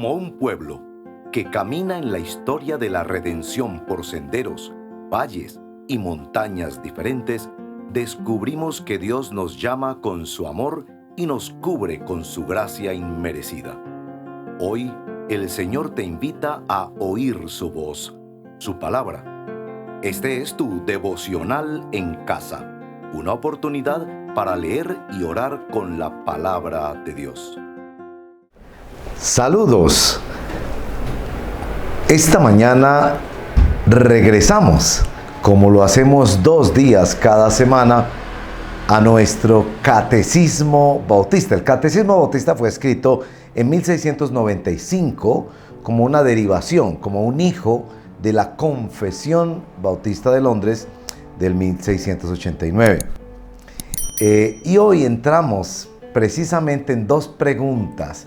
Como un pueblo que camina en la historia de la redención por senderos, valles y montañas diferentes, descubrimos que Dios nos llama con su amor y nos cubre con su gracia inmerecida. Hoy, el Señor te invita a oír su voz, su palabra. Este es tu devocional en casa, una oportunidad para leer y orar con la palabra de Dios. Saludos. Esta mañana regresamos, como lo hacemos 2 días cada semana, a nuestro Catecismo Bautista. El Catecismo Bautista fue escrito en 1695 como una derivación, como un hijo de la Confesión Bautista de Londres del 1689. Y hoy entramos precisamente en 2 preguntas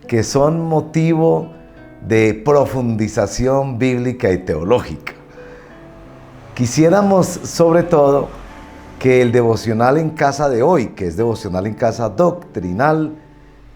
que son motivo de profundización bíblica y teológica. Quisiéramos sobre todo que el devocional en casa de hoy, que es devocional en casa doctrinal,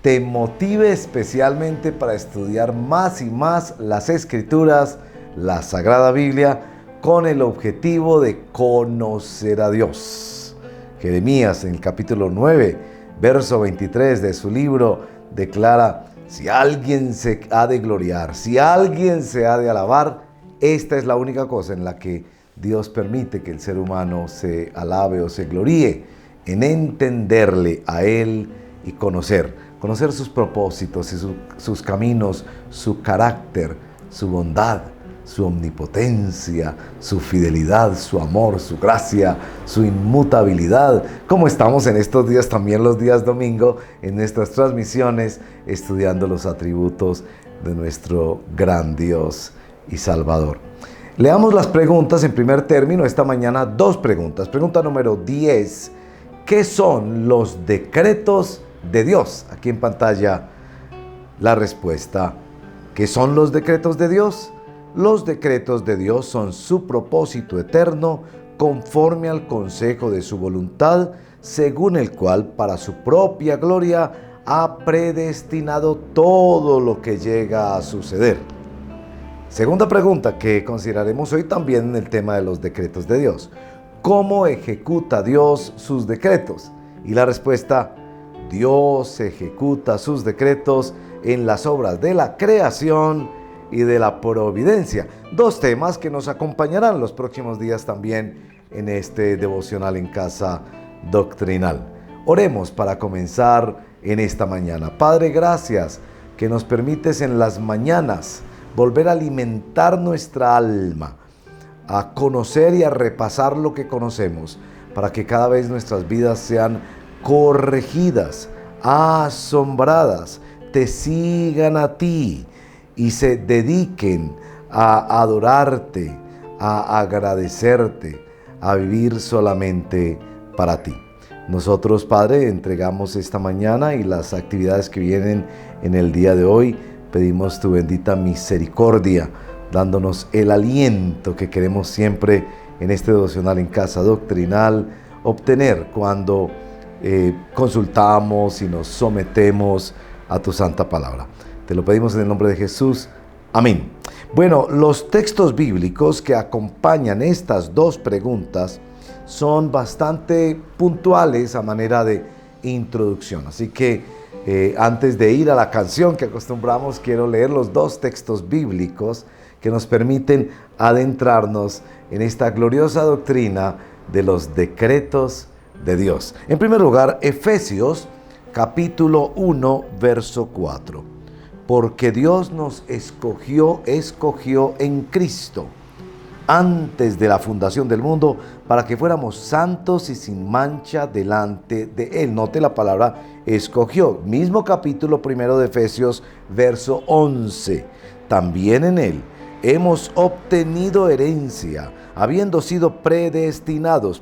te motive especialmente para estudiar más y más las Escrituras, la Sagrada Biblia, con el objetivo de conocer a Dios. Jeremías, en el capítulo 9, verso 23 de su libro, declara: si alguien se ha de gloriar, si alguien se ha de alabar, esta es la única cosa en la que Dios permite que el ser humano se alabe o se gloríe, en entenderle a Él y conocer sus propósitos y sus caminos, su carácter, su bondad, su omnipotencia, su fidelidad, su amor, su gracia, su inmutabilidad. Como estamos en estos días, también los días domingo, en nuestras transmisiones, estudiando los atributos de nuestro gran Dios y Salvador. Leamos las preguntas en primer término. Esta mañana 2 preguntas. Pregunta número 10. ¿Qué son los decretos de Dios? Aquí en pantalla la respuesta. ¿Qué son los decretos de Dios? Los decretos de Dios son su propósito eterno, conforme al consejo de su voluntad, según el cual, para su propia gloria, ha predestinado todo lo que llega a suceder. Segunda pregunta que consideraremos hoy también en el tema de los decretos de Dios. ¿Cómo ejecuta Dios sus decretos? Y la respuesta: Dios ejecuta sus decretos en las obras de la creación y de la providencia. 2 temas que nos acompañarán los próximos días también en este devocional en casa doctrinal. Oremos para comenzar en esta mañana. Padre, gracias que nos permites en las mañanas volver a alimentar nuestra alma, a conocer y a repasar lo que conocemos, para que cada vez nuestras vidas sean corregidas, asombradas, te sigan a ti y se dediquen a adorarte, a agradecerte, a vivir solamente para ti. Nosotros, Padre, entregamos esta mañana y las actividades que vienen en el día de hoy. Pedimos tu bendita misericordia, dándonos el aliento que queremos siempre en este devocional en casa doctrinal obtener cuando consultamos y nos sometemos a tu santa palabra. Te lo pedimos en el nombre de Jesús. Amén. Bueno, los textos bíblicos que acompañan estas 2 preguntas son bastante puntuales a manera de introducción. Así que antes de ir a la canción que acostumbramos, quiero leer los 2 textos bíblicos que nos permiten adentrarnos en esta gloriosa doctrina de los decretos de Dios. En primer lugar, Efesios capítulo 1, verso 4. Porque Dios nos escogió en Cristo antes de la fundación del mundo, para que fuéramos santos y sin mancha delante de Él. Note la palabra escogió. Mismo capítulo 1 de Efesios, verso 11. También en Él hemos obtenido herencia, habiendo sido predestinados,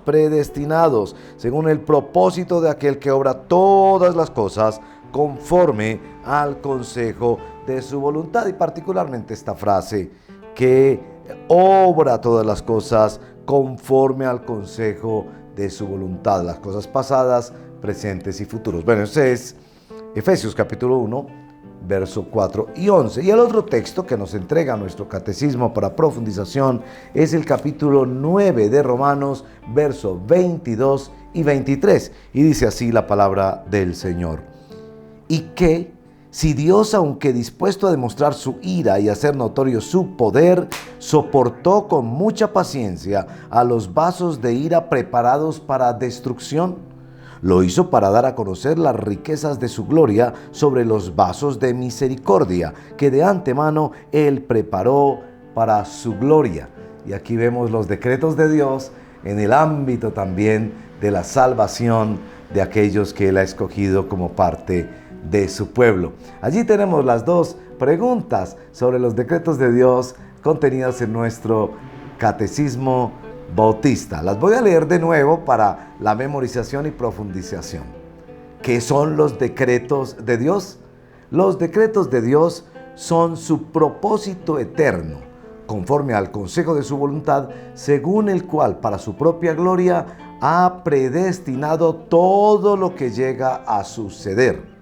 según el propósito de aquel que obra todas las cosas conforme al consejo de su voluntad. Y particularmente esta frase, que obra todas las cosas conforme al consejo de su voluntad, las cosas pasadas, presentes y futuros. Bueno, ese es Efesios capítulo 1, verso 4 y 11. Y el otro texto que nos entrega nuestro catecismo para profundización es el capítulo 9 de Romanos, verso 22 y 23. Y dice así la palabra del Señor. Y que si Dios, aunque dispuesto a demostrar su ira y hacer notorio su poder, soportó con mucha paciencia a los vasos de ira preparados para destrucción, lo hizo para dar a conocer las riquezas de su gloria sobre los vasos de misericordia que de antemano Él preparó para su gloria. Y aquí vemos los decretos de Dios en el ámbito también de la salvación de aquellos que Él ha escogido como parte de su pueblo. Allí tenemos las dos preguntas sobre los decretos de Dios contenidas en nuestro catecismo bautista. Las voy a leer de nuevo para la memorización y profundización. ¿Qué son los decretos de Dios? Los decretos de Dios son su propósito eterno, conforme al consejo de su voluntad, según el cual, para su propia gloria, ha predestinado todo lo que llega a suceder.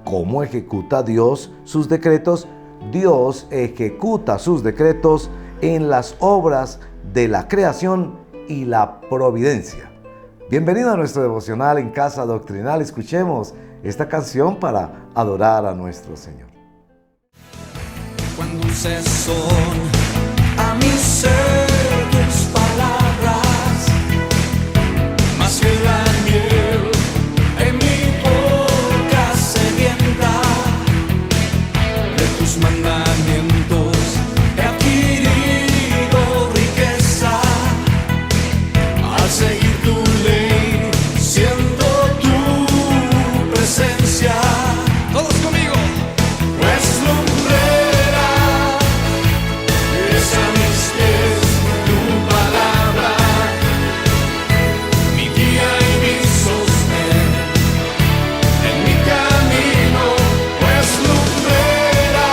¿Cómo ejecuta Dios sus decretos? Dios ejecuta sus decretos en las obras de la creación y la providencia. Bienvenido a nuestro devocional en Casa Doctrinal. Escuchemos esta canción para adorar a nuestro Señor. Cuán dulces son a mi ser tus palabras, más que la miel en mi boca sedienta, de tus mandamientos he adquirido riqueza, al seguir tu ley siento tu presencia. Todos conmigo. Pues lumbrera es a mis pies tu palabra, mi guía y mi sostén en mi camino. Pues lumbrera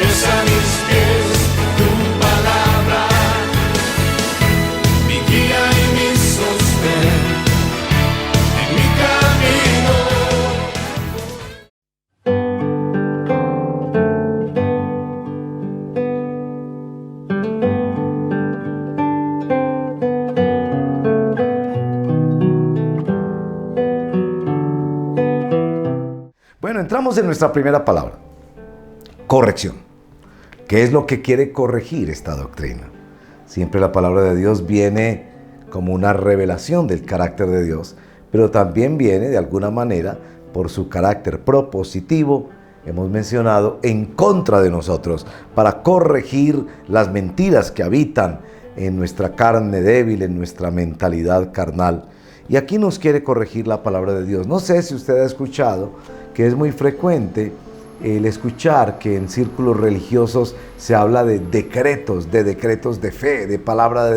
es a mis pies tu palabra, mi guía y mi sostén en mi camino. Bueno, entramos en nuestra primera palabra, corrección. ¿Qué es lo que quiere corregir esta doctrina? Siempre la palabra de Dios viene como una revelación del carácter de Dios, pero también viene de alguna manera por su carácter propositivo, hemos mencionado, en contra de nosotros, para corregir las mentiras que habitan en nuestra carne débil, en nuestra mentalidad carnal. Y aquí nos quiere corregir la palabra de Dios. No sé si usted ha escuchado que es muy frecuente el escuchar que en círculos religiosos se habla de decretos de fe, de palabra de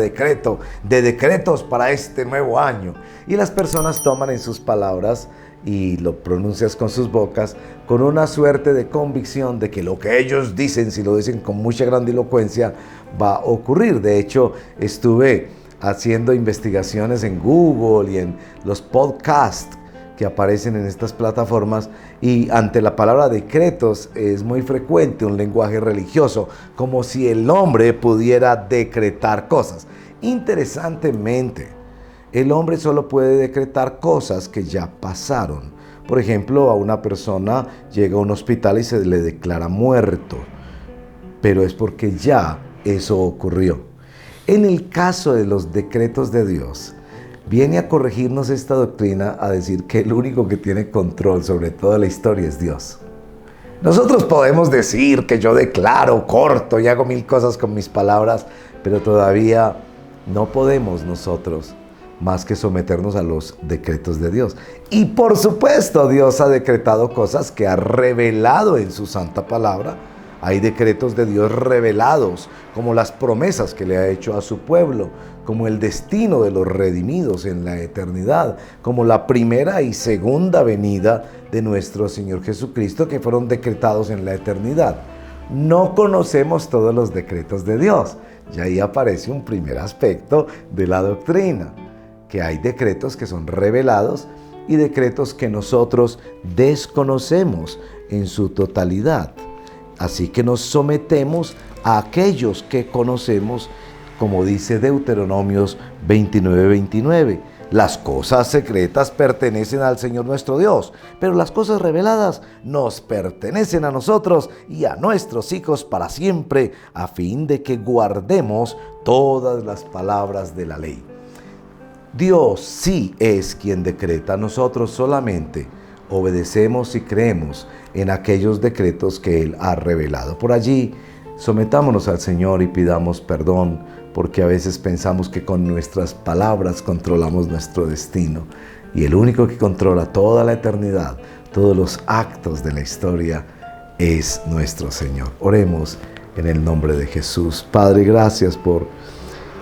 decretos para este nuevo año. Y las personas toman en sus palabras y lo pronuncias con sus bocas con una suerte de convicción de que lo que ellos dicen, si lo dicen con mucha grandilocuencia, va a ocurrir. De hecho, estuve haciendo investigaciones en Google y en los podcasts que aparecen en estas plataformas, y ante la palabra decretos es muy frecuente un lenguaje religioso, como si el hombre pudiera decretar cosas. Interesantemente, el hombre solo puede decretar cosas que ya pasaron. Por ejemplo, a una persona llega a un hospital y se le declara muerto, pero es porque ya eso ocurrió. En el caso de los decretos de Dios, viene a corregirnos esta doctrina, a decir que el único que tiene control sobre toda la historia es Dios. Nosotros podemos decir que yo declaro, corto y hago mil cosas con mis palabras, pero todavía no podemos nosotros más que someternos a los decretos de Dios. Y por supuesto, Dios ha decretado cosas que ha revelado en su santa palabra. Hay decretos de Dios revelados, como las promesas que le ha hecho a su pueblo, como el destino de los redimidos en la eternidad, como la primera y segunda venida de nuestro Señor Jesucristo, que fueron decretados en la eternidad. No conocemos todos los decretos de Dios. Y ahí aparece un primer aspecto de la doctrina, que hay decretos que son revelados y decretos que nosotros desconocemos. en su totalidad. Así que nos sometemos a aquellos que conocemos, como dice Deuteronomios 29:29. Las cosas secretas pertenecen al Señor nuestro Dios, pero las cosas reveladas nos pertenecen a nosotros y a nuestros hijos para siempre, a fin de que guardemos todas las palabras de la ley. Dios sí es quien decreta, nosotros solamente obedecemos y creemos en aquellos decretos que Él ha revelado. Por allí, sometámonos al Señor y pidamos perdón, porque a veces pensamos que con nuestras palabras controlamos nuestro destino. Y el único que controla toda la eternidad, todos los actos de la historia, es nuestro Señor. Oremos en el nombre de Jesús. Padre, gracias por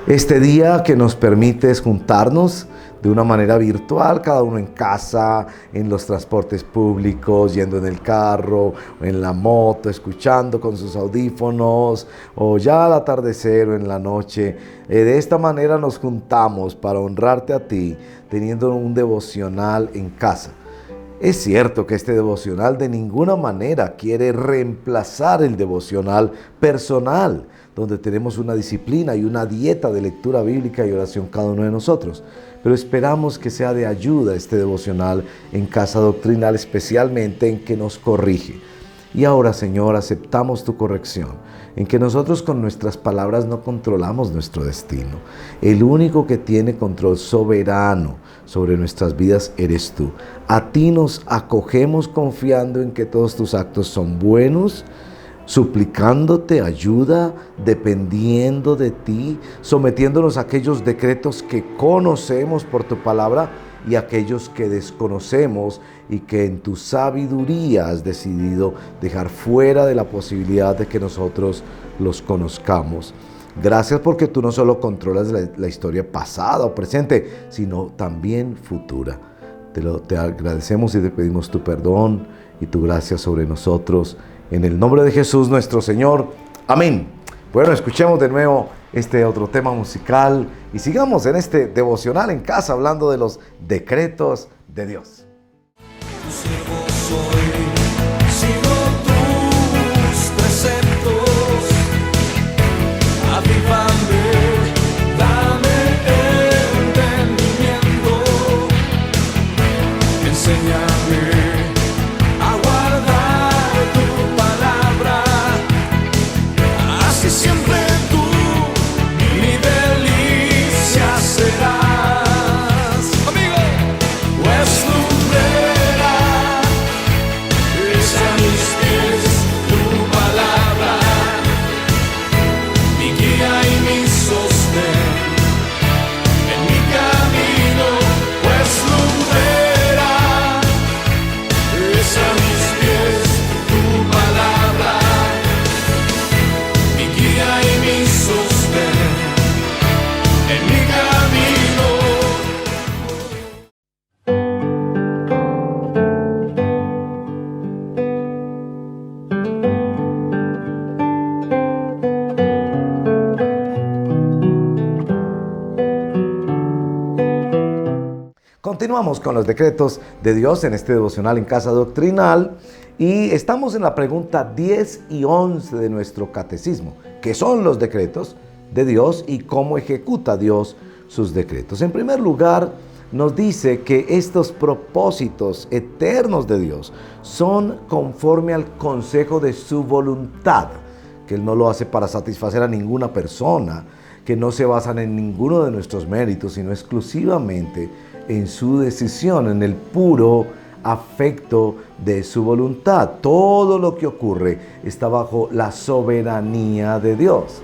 este día que nos permites juntarnos de una manera virtual, cada uno en casa, en los transportes públicos, yendo en el carro, en la moto, escuchando con sus audífonos, o ya al atardecer o en la noche. De esta manera nos juntamos para honrarte a ti, teniendo un devocional en casa. Es cierto que este devocional de ninguna manera quiere reemplazar el devocional personal, donde tenemos una disciplina y una dieta de lectura bíblica y oración cada uno de nosotros. Pero esperamos que sea de ayuda este devocional en Casa Doctrinal, especialmente en que nos corrige. Y ahora, Señor, aceptamos tu corrección, en que nosotros con nuestras palabras no controlamos nuestro destino. El único que tiene control soberano sobre nuestras vidas eres tú. A ti nos acogemos confiando en que todos tus actos son buenos, suplicándote ayuda, dependiendo de ti, sometiéndonos a aquellos decretos que conocemos por tu palabra y aquellos que desconocemos y que en tu sabiduría has decidido dejar fuera de la posibilidad de que nosotros los conozcamos. Gracias porque tú no solo controlas la historia pasada o presente, sino también futura. Te agradecemos y te pedimos tu perdón y tu gracia sobre nosotros. En el nombre de Jesús nuestro Señor. Amén. Bueno, escuchemos de nuevo este otro tema musical y sigamos en este devocional en casa hablando de los decretos de Dios. Sigo tus preceptos, avívame, dame entendimiento, enséñame a guardar tu palabra, así siempre tú mi delicia serás, amigo, pues lumbrera es a mis pies tu palabra, mi guía y mi sostén en mi camino, pues lumbrera es a mis pies tu palabra, mi guía y mi sostén en mi camino. Continuamos con los decretos de Dios en este devocional en Casa Doctrinal y estamos en la pregunta 10 y 11 de nuestro catecismo, que son los decretos de Dios y cómo ejecuta Dios sus decretos. En primer lugar, nos dice que estos propósitos eternos de Dios son conforme al consejo de su voluntad, que Él no lo hace para satisfacer a ninguna persona, que no se basan en ninguno de nuestros méritos, sino exclusivamente en su decisión, en el puro afecto de su voluntad. Todo lo que ocurre está bajo la soberanía de Dios.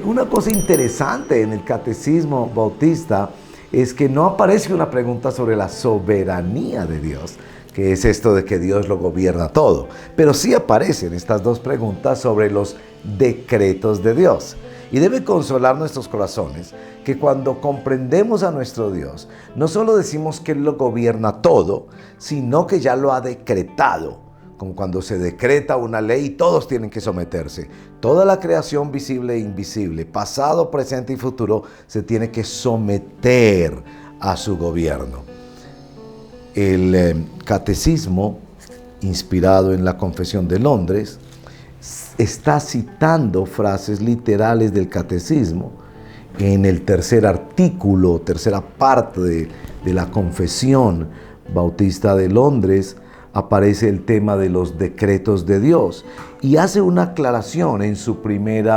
Una cosa interesante en el catecismo bautista es que no aparece una pregunta sobre la soberanía de Dios, que es esto de que Dios lo gobierna todo, pero sí aparecen estas dos preguntas sobre los decretos de Dios. Y debe consolar nuestros corazones que cuando comprendemos a nuestro Dios, no solo decimos que Él lo gobierna todo, sino que ya lo ha decretado. Como cuando se decreta una ley y todos tienen que someterse. Toda la creación visible e invisible, pasado, presente y futuro, se tiene que someter a su gobierno. El catecismo inspirado en la Confesión de Londres, está citando frases literales del Catecismo. En el tercer artículo, tercera parte de la Confesión Bautista de Londres, aparece el tema de los decretos de Dios y hace una aclaración en su primer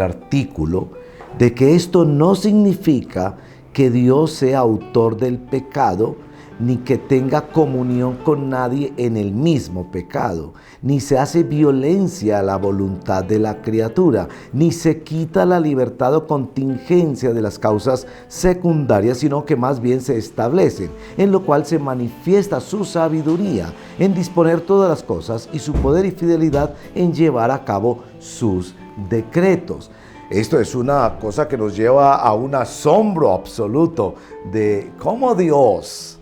artículo de que esto no significa que Dios sea autor del pecado, ni que tenga comunión con nadie en el mismo pecado, ni se hace violencia a la voluntad de la criatura, ni se quita la libertad o contingencia de las causas secundarias, sino que más bien se establecen, en lo cual se manifiesta su sabiduría en disponer todas las cosas y su poder y fidelidad en llevar a cabo sus decretos. Esto es una cosa que nos lleva a un asombro absoluto de cómo Dios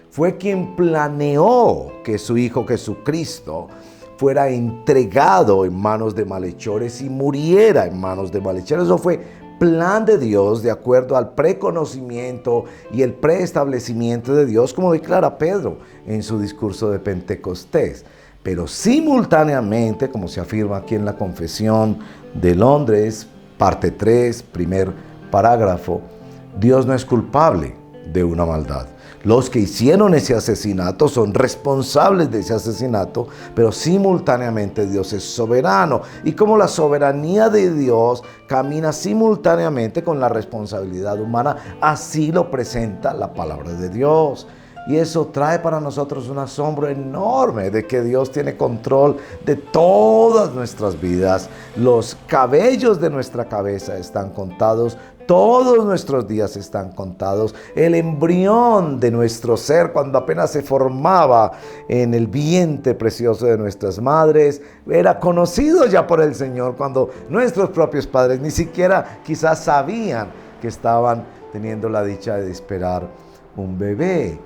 fue quien planeó que su Hijo Jesucristo fuera entregado en manos de malhechores y muriera en manos de malhechores. Eso fue plan de Dios de acuerdo al preconocimiento y el preestablecimiento de Dios, como declara Pedro en su discurso de Pentecostés. Pero simultáneamente, como se afirma aquí en la Confesión de Londres, parte 3, primer parágrafo, Dios no es culpable de una maldad. Los que hicieron ese asesinato son responsables de ese asesinato, pero simultáneamente Dios es soberano. Y como la soberanía de Dios camina simultáneamente con la responsabilidad humana, así lo presenta la palabra de Dios. Y eso trae para nosotros un asombro enorme de que Dios tiene control de todas nuestras vidas. Los cabellos de nuestra cabeza están contados. Todos nuestros días están contados. El embrión de nuestro ser, cuando apenas se formaba en el vientre precioso de nuestras madres, era conocido ya por el Señor, cuando nuestros propios padres ni siquiera quizás sabían que estaban teniendo la dicha de esperar un bebé.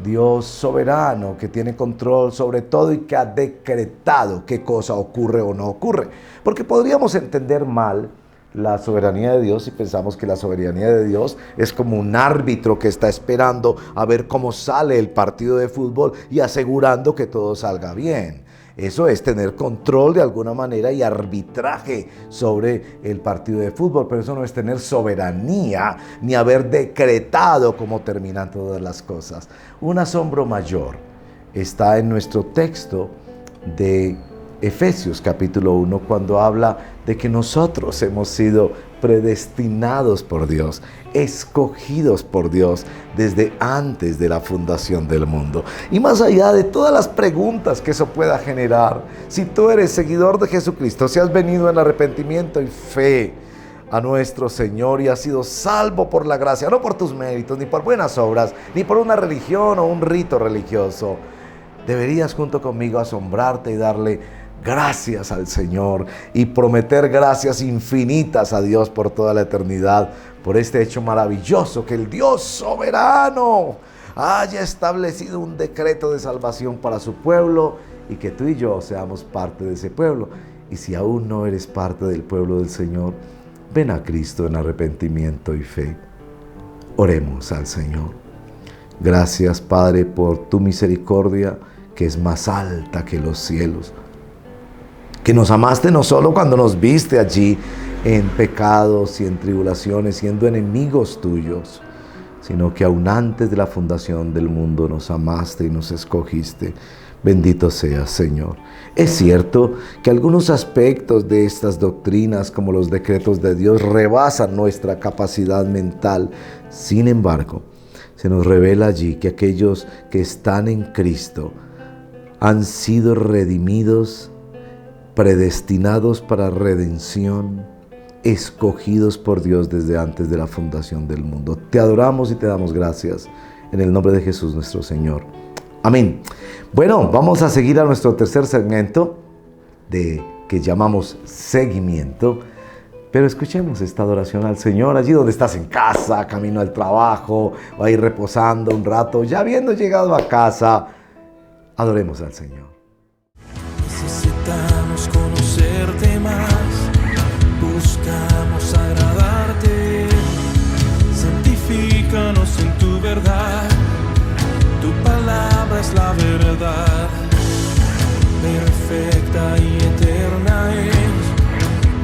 Dios soberano, que tiene control sobre todo y que ha decretado qué cosa ocurre o no ocurre. Porque podríamos entender mal la soberanía de Dios si pensamos que la soberanía de Dios es como un árbitro que está esperando a ver cómo sale el partido de fútbol y asegurando que todo salga bien. Eso es tener control de alguna manera y arbitraje sobre el partido de fútbol, pero eso no es tener soberanía ni haber decretado cómo terminan todas las cosas. Un asombro mayor está en nuestro texto de Efesios capítulo 1, cuando habla de que nosotros hemos sido predestinados por Dios, escogidos por Dios desde antes de la fundación del mundo. Y más allá de todas las preguntas que eso pueda generar, si tú eres seguidor de Jesucristo, si has venido en arrepentimiento y fe a nuestro Señor y has sido salvo por la gracia, no por tus méritos, ni por buenas obras, ni por una religión o un rito religioso, deberías junto conmigo asombrarte y darle gracias al Señor y prometer gracias infinitas a Dios por toda la eternidad, por este hecho maravilloso que el Dios soberano haya establecido un decreto de salvación para su pueblo y que tú y yo seamos parte de ese pueblo. Y si aún no eres parte del pueblo del Señor, ven a Cristo en arrepentimiento y fe. Oremos al Señor. Gracias, Padre, por tu misericordia que es más alta que los cielos, que nos amaste no solo cuando nos viste allí en pecados y en tribulaciones, siendo enemigos tuyos, sino que aún antes de la fundación del mundo nos amaste y nos escogiste. Bendito seas, Señor. Es cierto que algunos aspectos de estas doctrinas, como los decretos de Dios, rebasan nuestra capacidad mental. Sin embargo, se nos revela allí que aquellos que están en Cristo han sido redimidos, predestinados para redención, escogidos por Dios desde antes de la fundación del mundo. Te adoramos y te damos gracias en el nombre de Jesús nuestro Señor. Amén. Bueno, vamos a seguir a nuestro tercer segmento que llamamos seguimiento, pero escuchemos esta adoración al Señor allí donde estás en casa, camino al trabajo, o ahí reposando un rato, ya habiendo llegado a casa. Adoremos al Señor. Necesitamos conocerte más, buscamos agradarte, santifícanos en tu verdad, tu palabra es la verdad. perfecta y eterna es,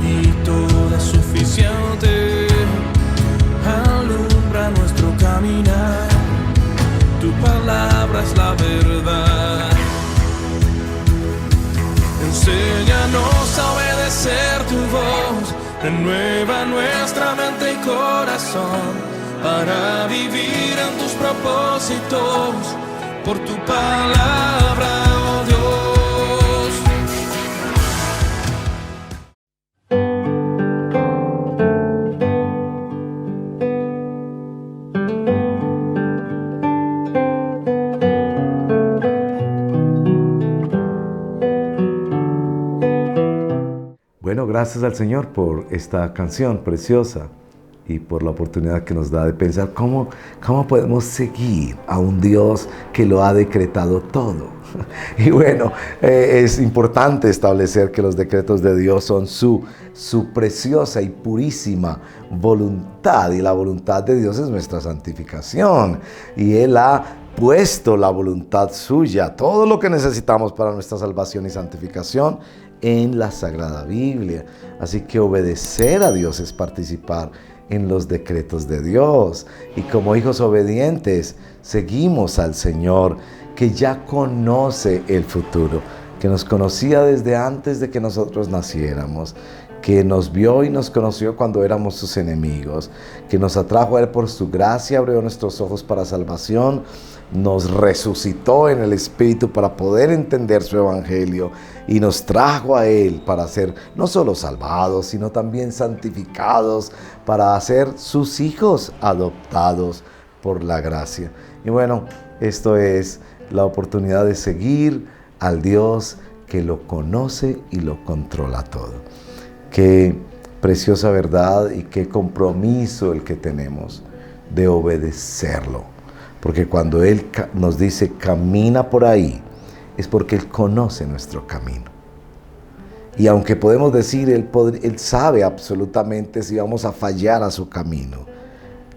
y toda suficiente, alumbra nuestro caminar. Tu palabra es la verdad. Enséñanos a obedecer tu voz, renueva nuestra mente y corazón para vivir en tus propósitos, por tu palabra, oh Dios. Bueno, gracias al Señor por esta canción preciosa y por la oportunidad que nos da de pensar cómo podemos seguir a un Dios que lo ha decretado todo. Y bueno, es importante establecer que los decretos de Dios son su preciosa y purísima voluntad, y la voluntad de Dios es nuestra santificación, y Él ha puesto la voluntad suya, todo lo que necesitamos para nuestra salvación y santificación, en la Sagrada Biblia. Así que obedecer a Dios es participar en los decretos de Dios, y como hijos obedientes seguimos al Señor, que ya conoce el futuro, que nos conocía desde antes de que nosotros naciéramos, que nos vio y nos conoció cuando éramos sus enemigos, que nos atrajo a Él por su gracia, abrió nuestros ojos para salvación, nos resucitó en el Espíritu para poder entender su Evangelio, y nos trajo a Él para ser no solo salvados, sino también santificados, para ser sus hijos adoptados por la gracia. Y bueno, esto es la oportunidad de seguir al Dios que lo conoce y lo controla todo. Qué preciosa verdad y qué compromiso el que tenemos de obedecerlo. Porque cuando Él nos dice camina por ahí, es porque Él conoce nuestro camino. Y aunque podemos decir, Él sabe absolutamente si vamos a fallar a su camino.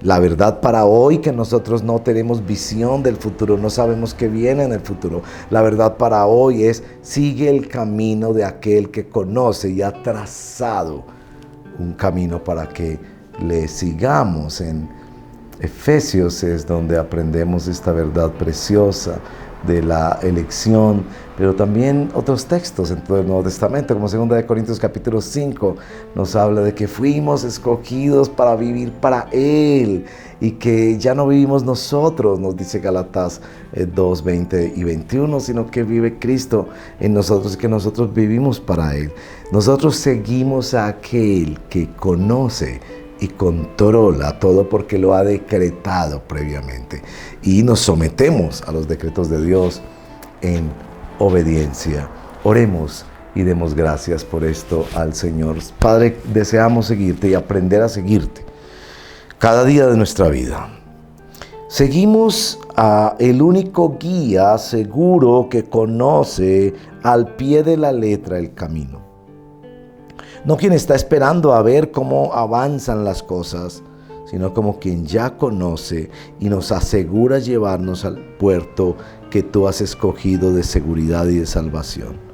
La verdad para hoy, que nosotros no tenemos visión del futuro, no sabemos qué viene en el futuro. La verdad para hoy es, sigue el camino de aquel que conoce y ha trazado un camino para que le sigamos. En Efesios es donde aprendemos esta verdad preciosa de la elección, pero también otros textos en todo el Nuevo Testamento, como 2 Corintios capítulo 5, nos habla de que fuimos escogidos para vivir para Él, y que ya no vivimos nosotros, nos dice Gálatas 2, 20 y 21, sino que vive Cristo en nosotros, que nosotros vivimos para Él. Nosotros seguimos a aquel que conoce y controla todo, porque lo ha decretado previamente, y nos sometemos a los decretos de Dios en obediencia. Oremos y demos gracias por esto al Señor. Padre, deseamos seguirte y aprender a seguirte cada día de nuestra vida. Seguimos a el único guía seguro que conoce al pie de la letra el camino. No quien está esperando a ver cómo avanzan las cosas, sino como quien ya conoce y nos asegura llevarnos al puerto que tú has escogido de seguridad y de salvación.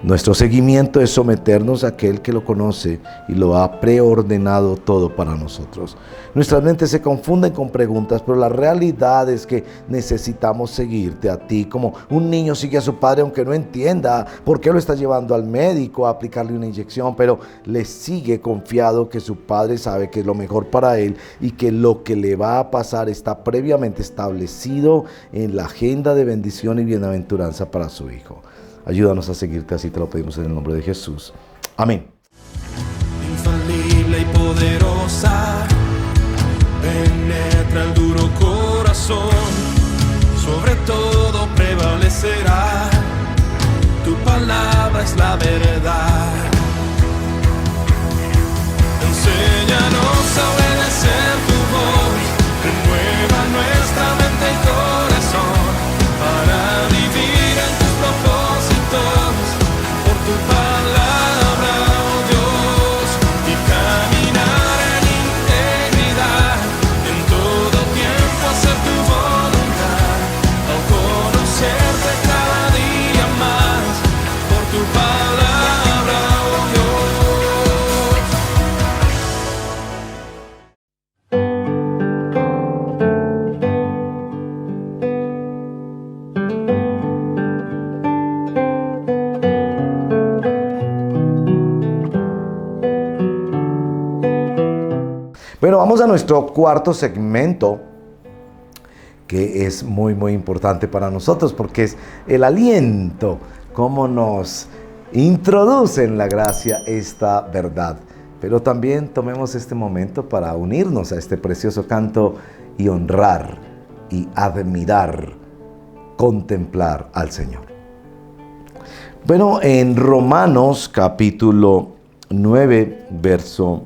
Nuestro seguimiento es someternos a aquel que lo conoce y lo ha preordenado todo para nosotros. Nuestras mentes se confunden con preguntas, pero la realidad es que necesitamos seguirte a ti, como un niño sigue a su padre aunque no entienda por qué lo está llevando al médico a aplicarle una inyección, pero le sigue confiado que su padre sabe que es lo mejor para él, y que lo que le va a pasar está previamente establecido en la agenda de bendición y bienaventuranza para su hijo. Ayúdanos a seguirte, así te lo pedimos en el nombre de Jesús. Amén. Infalible y poderosa, penetra el duro corazón, sobre todo prevalecerá, tu palabra es la verdad. Enséñanos a obedecer tu voz, renueva nuestra mente y corazón, para vivir en tus propósitos, por tu palabra, oh Dios, y caminar en integridad, en todo tiempo hacer tu voluntad, al conocerte cada día más, a nuestro cuarto segmento, que es muy, muy importante para nosotros, porque es el aliento, cómo nos introduce en la gracia esta verdad. Pero también tomemos este momento para unirnos a este precioso canto y honrar y admirar, contemplar al Señor. Bueno, en Romanos capítulo 9, verso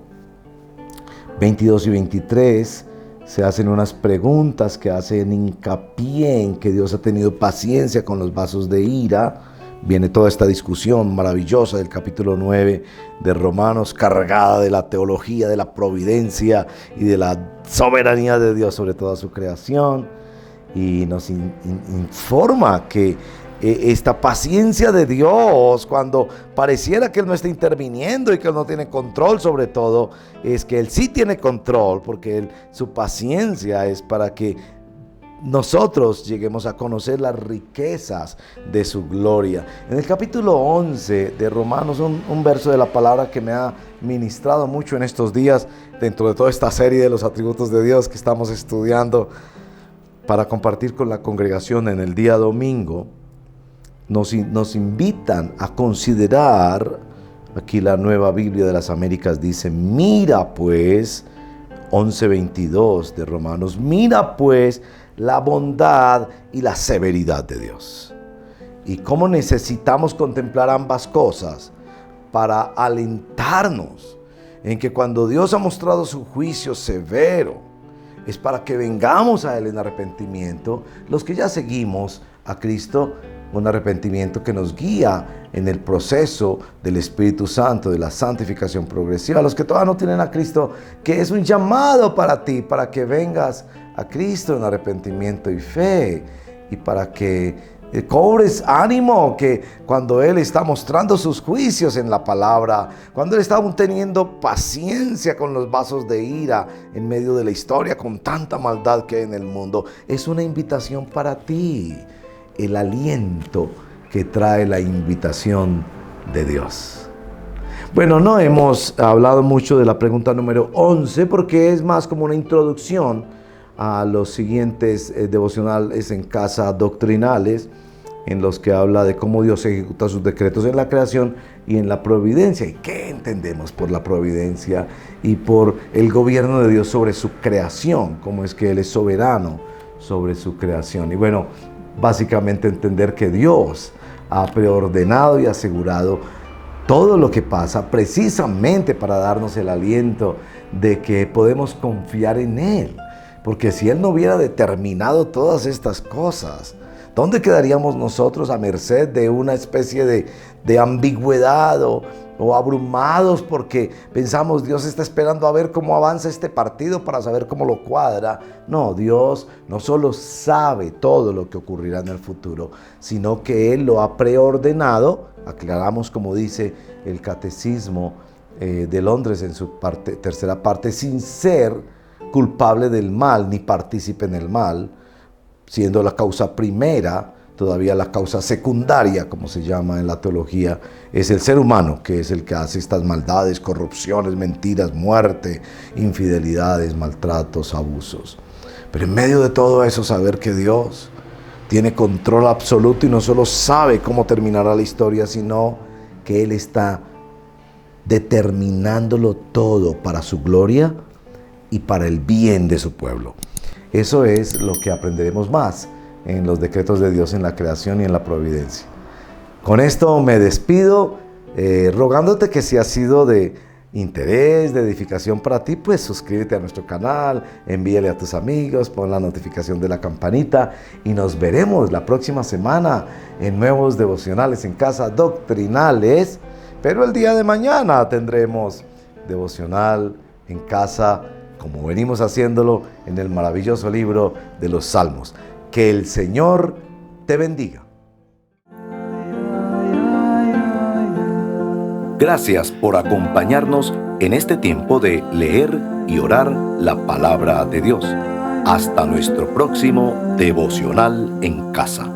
22 y 23, se hacen unas preguntas que hacen hincapié en que Dios ha tenido paciencia con los vasos de ira. Viene toda esta discusión maravillosa del capítulo 9 de Romanos, cargada de la teología, de la providencia y de la soberanía de Dios sobre toda su creación. Y nos informa que esta paciencia de Dios, cuando pareciera que Él no está interviniendo y que Él no tiene control sobre todo, es que Él sí tiene control, porque su paciencia es para que nosotros lleguemos a conocer las riquezas de su gloria. En el capítulo 11 de Romanos, un verso de la palabra que me ha ministrado mucho en estos días, dentro de toda esta serie de los atributos de Dios que estamos estudiando para compartir con la congregación en el día domingo, nos invitan a considerar, aquí la Nueva Biblia de las Américas dice, mira pues, 11:22 de Romanos, mira pues la bondad y la severidad de Dios. Y cómo necesitamos contemplar ambas cosas para alentarnos en que cuando Dios ha mostrado su juicio severo, es para que vengamos a Él en arrepentimiento, los que ya seguimos a Cristo, un arrepentimiento que nos guía en el proceso del Espíritu Santo, de la santificación progresiva. Los que todavía no tienen a Cristo, que es un llamado para ti, para que vengas a Cristo en arrepentimiento y fe, y para que cobres ánimo, que cuando Él está mostrando sus juicios en la palabra, cuando Él está aún teniendo paciencia con los vasos de ira en medio de la historia, con tanta maldad que hay en el mundo, es una invitación para ti, el aliento que trae la invitación de Dios. Bueno, no hemos hablado mucho de la pregunta número 11 porque es más como una introducción a los siguientes devocionales en casa doctrinales, en los que habla de cómo Dios ejecuta sus decretos en la creación y en la providencia. ¿Y qué entendemos por la providencia y por el gobierno de Dios sobre su creación? Cómo es que Él es soberano sobre su creación. Y bueno, básicamente entender que Dios ha preordenado y asegurado todo lo que pasa precisamente para darnos el aliento de que podemos confiar en Él. Porque si Él no hubiera determinado todas estas cosas, ¿dónde quedaríamos nosotros a merced de una especie de ambigüedad o abrumados porque pensamos Dios está esperando a ver cómo avanza este partido para saber cómo lo cuadra? No, Dios no solo sabe todo lo que ocurrirá en el futuro, sino que Él lo ha preordenado. Aclaramos, como dice el Catecismo de Londres en su tercera parte, sin ser culpable del mal ni partícipe en el mal, siendo la causa primera, todavía la causa secundaria, como se llama en la teología, es el ser humano, que es el que hace estas maldades, corrupciones, mentiras, muerte, infidelidades, maltratos, abusos. Pero en medio de todo eso, saber que Dios tiene control absoluto y no solo sabe cómo terminará la historia, sino que Él está determinándolo todo para su gloria y para el bien de su pueblo. Eso es lo que aprenderemos más en los decretos de Dios en la creación y en la providencia. Con esto me despido, rogándote que si ha sido de interés, de edificación para ti, pues suscríbete a nuestro canal, envíale a tus amigos, pon la notificación de la campanita y nos veremos la próxima semana en nuevos devocionales en casa doctrinales. Pero el día de mañana tendremos devocional en casa, como venimos haciéndolo en el maravilloso libro de los Salmos. Que el Señor te bendiga. Gracias por acompañarnos en este tiempo de leer y orar la palabra de Dios. Hasta nuestro próximo devocional en casa.